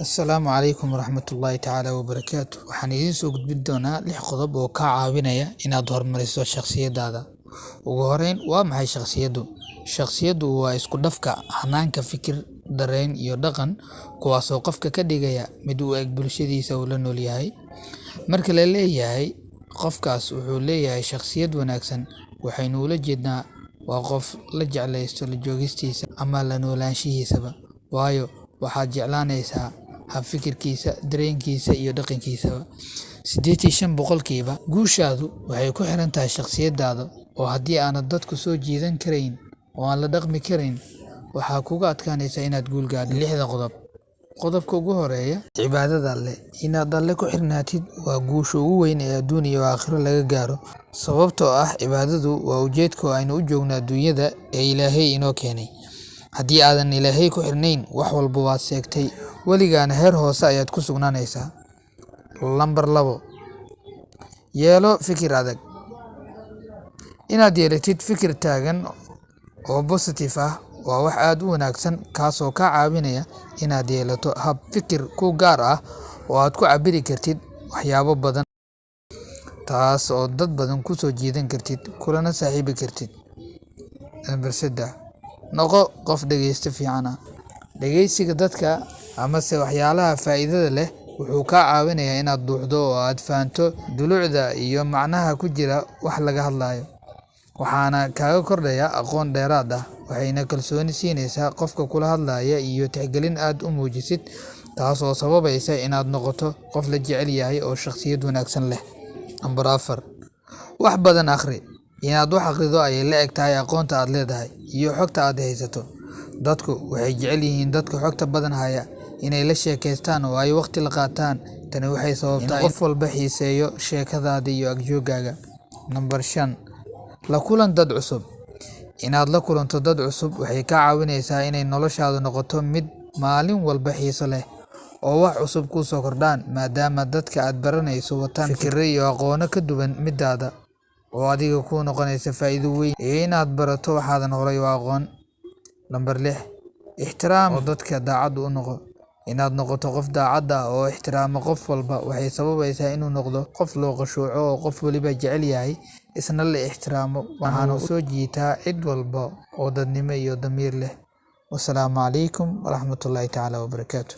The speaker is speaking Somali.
Asalaamu calaykum waraxmatullaahi tacaala wabarakaatu. Waxaan idiin soo gudbin doonaa 6 qodob oo kaa caawinaya inaad horumariso shakhsiyadaada. Ugu horreyn, waa maxay shakhsiyaddu? Shakhsiyaddu waa isku dhafka hanaanka fikir, dareen iyo dhaqan kuwaasoo qofka ka dhigaya mid u eg bulshadiisa uu la nool yahay. Marka la leeyahay qofkaas wuxuu leeyahay shakhsiyad wanaagsan, waxaynu ula jeednaa waa qof la jeclaysto la joogistiisa ama la noolaanshihiisaba, waayo waxaad jeclaanaysaa hab fikirkiisa, dareenkiisa iyo dhaqankiisaba. 85% guushaadu waxay ku xiran tahay shakhsiyadaada, oo haddii aanad dadku soo jiidan karayn oo aan la dhaqmi karayn, waxaa kuga adkaanaysa inaad guul gaadho. 6 qodob. Qodobka ugu horeeya, cibaadada Alle. Inaad Alle ku xirnaatid waa guusha ugu weyn ee adduun iyo aakhiro laga gaaro, sababtoo ah cibaadadu waa ujeedka aynu u joogno adduunyada ee Ilaahay inoo keenay. Haddii aadan Ilaahay ku xirnayn, wax walba waad seegtay, weligaana heer hoose ayaad ku sugnaanaysaa. Lambar 2, yeelo fikir adag. Inaad yeelatid fikir taagan oo positive ah waa wax aad u wanaagsan, kaasoo kaa caawinaya inaad yeelato hab fikir ku gaar ah oo aad ku cabiri kartid waxyaabo badan, taas oo dad badan ku soo jiidan kartid, kulana saaxiibi kartid. Lambar 3, noqo qof dhegeysta fiican ah. Dhegeysiga dadka amase waxyaalaha faa'iidada leh wuxuu kaa caawinayaa inaad duuxdo oo aad fahanto dulucda iyo macnaha ku jira wax laga hadlayo, waxaana kaaga kordhaya aqoon dheeraad ah, waxayna kalsooni siinaysaa qofka kula hadlaya iyo tixgelin aad u muujisid, taasoo sababaysa inaad noqoto qof la jecel yahay oo shakhsiyad wanaagsan leh. Lambar 4, wax badan akhri. Inaad wax akhrido ayay la eg tahay aqoonta aad leedahay iyo xogta aad haysato. Dadku waxay jecel yihiin dadka xogta badan haya inay la sheekaystaan oo ay waqti la qaataan. Tani waxay sababtaa in qof walba xiiseeyo sheekadaada iyo agjoogaaga. Lambar 5, la kulan dad cusub. Inaad la kulanto dad cusub waxay kaa caawinaysaa inay noloshaadu noqoto mid maalin walba xiiso leh oo wax cusub ku soo kordhaan, maadaama dadka aad baranayso wataan fikirro iyo aqoonno ka duwan midaada, oo adiga kuu noqonaysa faa'iido weyn iyo inaad barato waxaadan horay u aqoon. Lambar 6, ixtiraam oo dadka daacad u noqo. Inaad noqoto qof daacad ah oo ixtiraama qof walba waxay sababaysaa inuu noqdo qof loo qashuuco oo qof waliba jecel yahay, isna la ixtiraamo, waxaana soo jiitaa cid walba oo dadnimo iyo damiir leh. Wasalaamu calaykum waraxmatullaahi tacaala wabarakaatu.